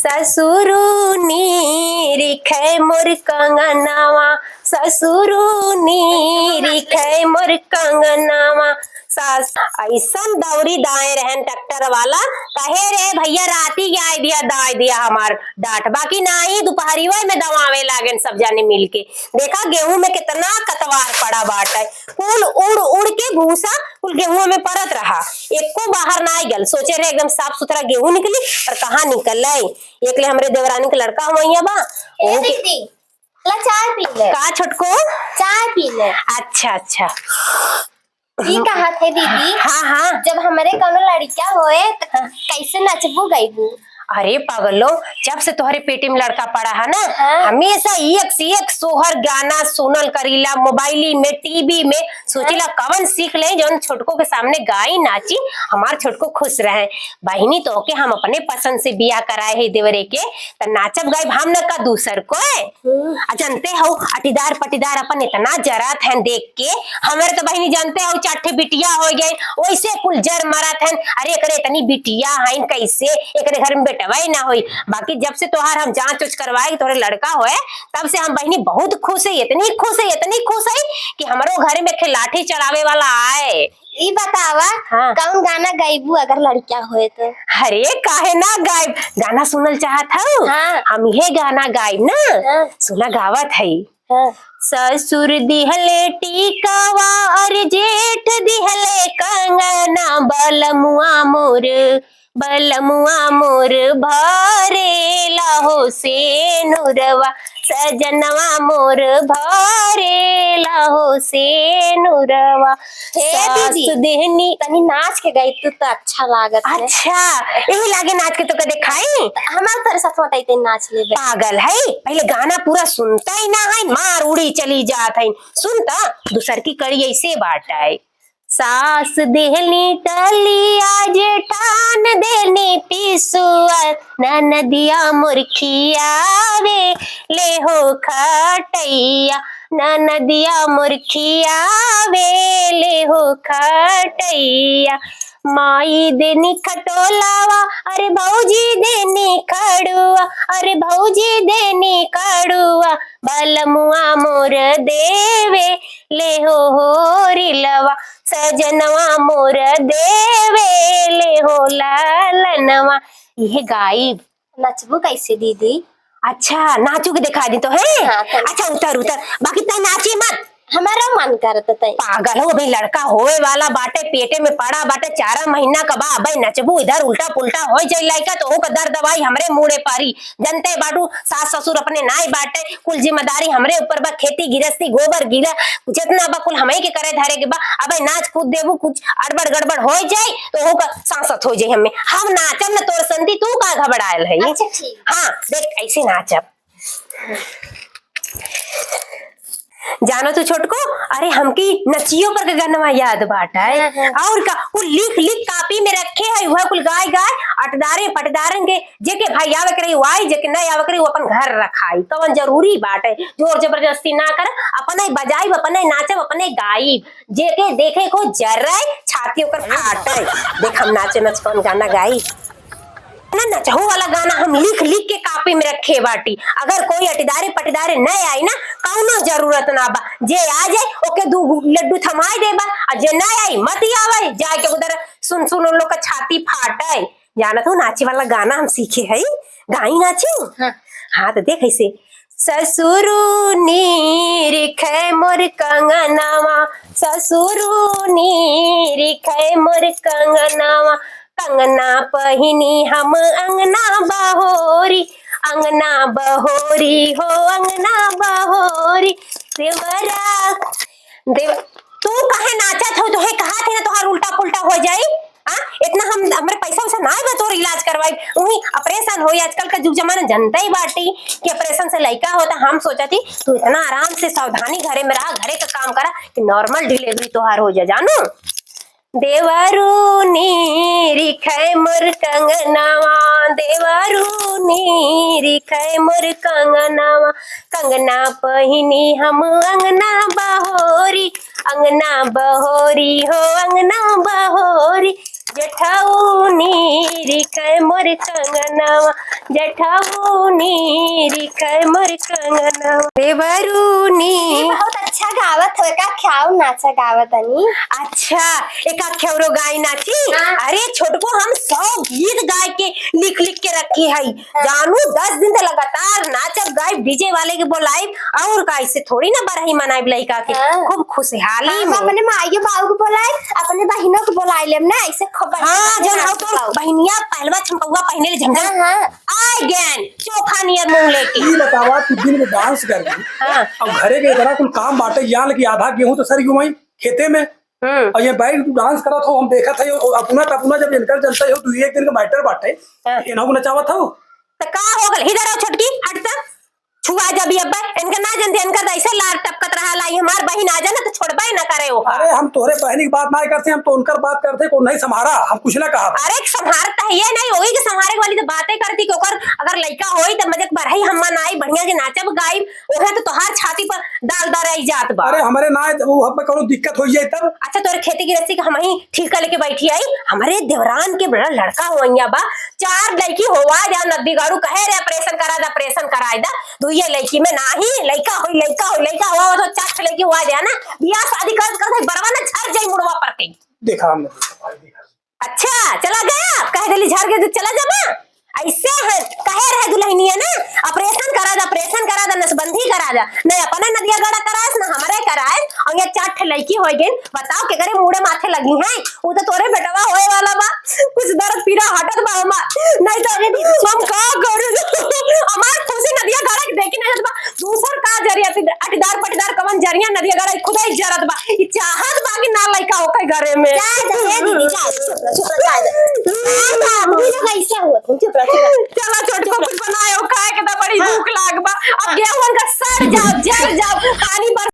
ससुरुनी रिखे मोर कंगनावा, ससुरुनी रिखे मोर कंगनावा। सास ऐसन दौरी दाए रहन ट्रैक्टर वाला, कहे रे भैया राती गाय दिया दाय दिया हमार डांट, बाकी नाही दोपहरी में दवावे लागन सब जाने मिलके। देखा गेहूं में कितना कतवार पड़ा बाटे, कुल उड़ उड़ के भूसा कुल गेहूं में परत रहा, एको बाहर ना गल। सोचे रहे एकदम साफ सुथरा गेहूं निकली, पर कहाँ निकल एक ले हमरे देवरानी के लड़का हुआ बा। चाय पी ले। का छोटको चाय पी ले। अच्छा अच्छा। ये कहा थे दीदी? हाँ हाँ, जब हमारे कौनो लड़का होए तो कैसे नचबू गईबू? अरे पागलो, जब से तुम्हारे पेटी में लड़का पड़ा है ना, हाँ। हमेशा एक से एक सोहर गाना सुनल करीला, मोबाइली में टीवी में सोचीला कवन सीख ले जौन छोटको के सामने गाई नाची हमार छोटको खुश रहे। बहिनी तो के हम अपने पसंद से बिया कराए है देवरे के, तो नाचब गायब हम न का दूसर को। जानते हो अटीदार पटीदार अपन इतना जरात है देख के, हमारे तो बहिनी जानते हो चाटे बिटिया हो गए वैसे कुल जर मरत है। अरे करे इतनी बिटिया है कैसे एक घर में बेटवाई ना होई। बाकी जब से तोहार हम जांच उच करवाए तोरे लड़का होए, तब से हम बहिनी बहुत खुश है, इतनी खुश है इतनी खुश है कि हमारो घर में लाठी चढ़ावे वाला आए। ये बतावा हाँ। कौन गाना गायबू अगर लड़का होए तो? अरे काहे ना गायब, गाना सुनल चाहत हो? हाँ। हम ये गाना गायब ना। हाँ। सुना गावत है। हाँ। ससुर दिहले टीकावा और जेठ दिहले कंगना, बलमुआ मोर भरे लाहो से नुरवा, सजनवा मोर भरे लाहो से नुरवा। दीदी देहनी तनी नाच के गई तो अच्छा लागत है। अच्छा यही लागे नाच के तो कदे खाई हमारे तेरे साथ बताइए नाच ले। पागल है, पहले गाना पूरा सुनता ही ना है, मार उड़ी चली जात है। सुनता दूसर की कड़ी ऐसे बाटा है। सास देहनी टलिया जेठान देनी पिसुआ, ननदिया मुर्खियावे ले हो खटैया, ननदिया मुर्खियावे ले हो खटैया। माई देनी खटोलावा, अरे भौजी देनी खड़ुआ, अरे भौजी देनी खड़ुआ, बलमुआ मोर देवे ले हो रिलवा, सजनवा मोर देवे ले हो लालनवा। ये गायब। नचबू कैसे दीदी? अच्छा नाचू के दिखा दी तो है। हाँ, अच्छा उतर उतर, बाकी तय नाची मत। हमारा मन करता है। पागल हो भाई, लड़का होए वाला बाटे, पेटे में पड़ा बाटे 4 महीना का बा। भाई नचबू इधर उल्टा पुल्टा हो जाए लायका तो हो दर दवाई हमरे मुड़े पारी। जनते बाटू सास ससुर अपने नाई बाटे, कुल जिम्मेदारी हमरे ऊपर बा, खेती गिरस्ती गोबर गिला जितना बा कुल हमें के करे धारे के बा। अब नाच कूद देबू कुछ अड़बड़ गड़बड़ हो जाए तो हो का सांसत हो जाए। हम नाचब न तोर संती, तू का घबरायल है? अच्छा ठीक। हाँ देख ऐसे नाचब। जानो तो छोटको, अरे हमकी नचियो पर गाना याद बाटा है। और का कुल लिख लिख कापी में रखे है, वह कुल गाय गाय अटदारे पटदारन के जेके भाई आवे करे वाई, जेके नहीं आवे करे वो अपन घर रखाई। कवन जरूरी बात है, जोर जबरदस्ती ना कर, अपने बजाई अपने नाचब अपने गाई, जेके देखे को जर्राय छाती ओकर फाटे। देख हम नाचे नच कौन गाना गाई ना, नचहु वाला गाना हम लिख लिख के कापी में रखे बाटी। अगर कोई अटिदारे पटिदारे नहीं आई ना, कौनो जरूरत ना बा, जे आ जाए ओके 2 लड्डू थमाई देबा, और जे नहीं आई मत आवे, जाके उधर सुन सुन उन लोग का छाती फाटे। जाना तो नाचे वाला गाना हम सीखे है, गाई नाचे। हाँ। हाँ तो देख ऐसे। ससुरुनी रिखे मोर कंगनावा, ससुरुनी रिखे मोर कंगनावा, कंगना पहिनी हम अंगना बहोरी, अंगना बहोरी हो अंगना बहोरी। देवरा देव तू कहे नाचत हो, तुहे कहा थे ना तोहार उल्टा पुल्टा हो जाई। इतना हम हमरे पैसा वैसा ना है तोर इलाज करवाई, वही ऑपरेशन हो। आजकल का जुग जमाना जनता ही बाटी कि ऑपरेशन से लड़का होता। हम सोचा थी तू इतना आराम से सावधानी घरे में रहा, घरे का काम करा कि नॉर्मल डिलीवरी तोहार हो जा। जानू देवरूनी रिखे मोर कंगनावा, देवरूनी रिखे मोर कंगनावा, कंगना पहिनी हम अंगना बहोरी, अंगना बहोरी हो अंगना बहोरी। जेठाऊनी रिकै मोर कंगनवा, जेठाऊनी रिकै मोर कंगनवा, देवरूनी। बहुत अच्छा गावत हो का ख्याव नाचा गावत अनी। अच्छा एक खेवरो गाय नाची। अरे छोटको हम 100 गीत गाय के लिख लिख के रखे हई जानू 10 दिन तक लगातार नाचब गाय डीजे वाले के बोलाई और का ऐसे थोड़ी ना बरही मनाई लइका के खूब खुशहाली हम में। अपने माई बाबू को बुलाए अपने बहनों को बुला लेम ना ऐसे खबर। हाँ जब हो तो बहनिया पहलवा चंपौवा पहने ले झमझम आ गैन चोखा नियर मुंह लेके। ये बतावा तू दिन में डांस कर रही हाँ। अब घरे के इतना कुल काम बांटे यान की आधा गेहूं तो सर क्यों खेते में और ये बैठ तू डांस करत हो हम देखत है अपना जब इनकर जनता हो तू एक दिन का बैटर बाटे इन्हों को नचावत हो तो का हो गल इधर आओ छोटकी हट जा छुआ जब अब्बा इनका ना जानते इनका ऐसे लार टपकत रहा लाई हमार बहन आ जाना तो छोड़बा ही ना करे हो। अरे हम तोहरे बहनी की बात ना करते हम तो उनकर बात करते को नहीं संभारा हम कुछ ना कहा। अरे संभारता है ये नहीं होगी कि संभारे वाली तो बातें करती क्योंकि अगर लड़का होई तो मजे बढ़ाई हम नाई बढ़िया के नाचब गाई ओहे तो तोहार छाती पर दाल दराई जात बा। अरे हमारे ना वो हम कोनो दिक्कत हो जाए तब। अच्छा तोरे खेती गृहस्थी का हम ही ठीका लेके बैठी आई हमारे देवरान के बड़ा लड़का हुआ बा 4 लड़की होवा जा नब्बी गाड़ू कहे रे ऑपरेशन कराई दा ये लड़की में नाही लड़का हुआ तो 4 लड़की हुआ जा ना बियाह शादी कर बरवा ना झड़ जाई मुड़वा पर के। देखा हमने अच्छा चला गया कह दिली झाड़ के चला जाबा ऐसे है कहे रहे दुल्हनिया ना ऑपरेशन करा दा नसबंदी करा दा नहीं अपने नदिया गड़ा कराए ना हमारे कराए और ये 4 लड़की हो गई बताओ के करे मुड़े माथे लगी हैं वो तो तोरे बेटवा होए वाला बा कुछ दर्द पीड़ा हटत बा हमार नहीं तो हम का करू हमार खुशी नदिया गड़ा देखी नहीं बा दूसर का जरिया अटदार पटदार कवन जरिया नदिया गड़ा खुदाई जरत बा ई चाहत बा कि ना लइका होके घरे में दीदी कैसे हुआ तुम चुप चला छोटको कुछ बनायो खाए के तो बड़ी भूख लाग बा अब गेहूं का सड़ जाओ जल जाओ पानी पर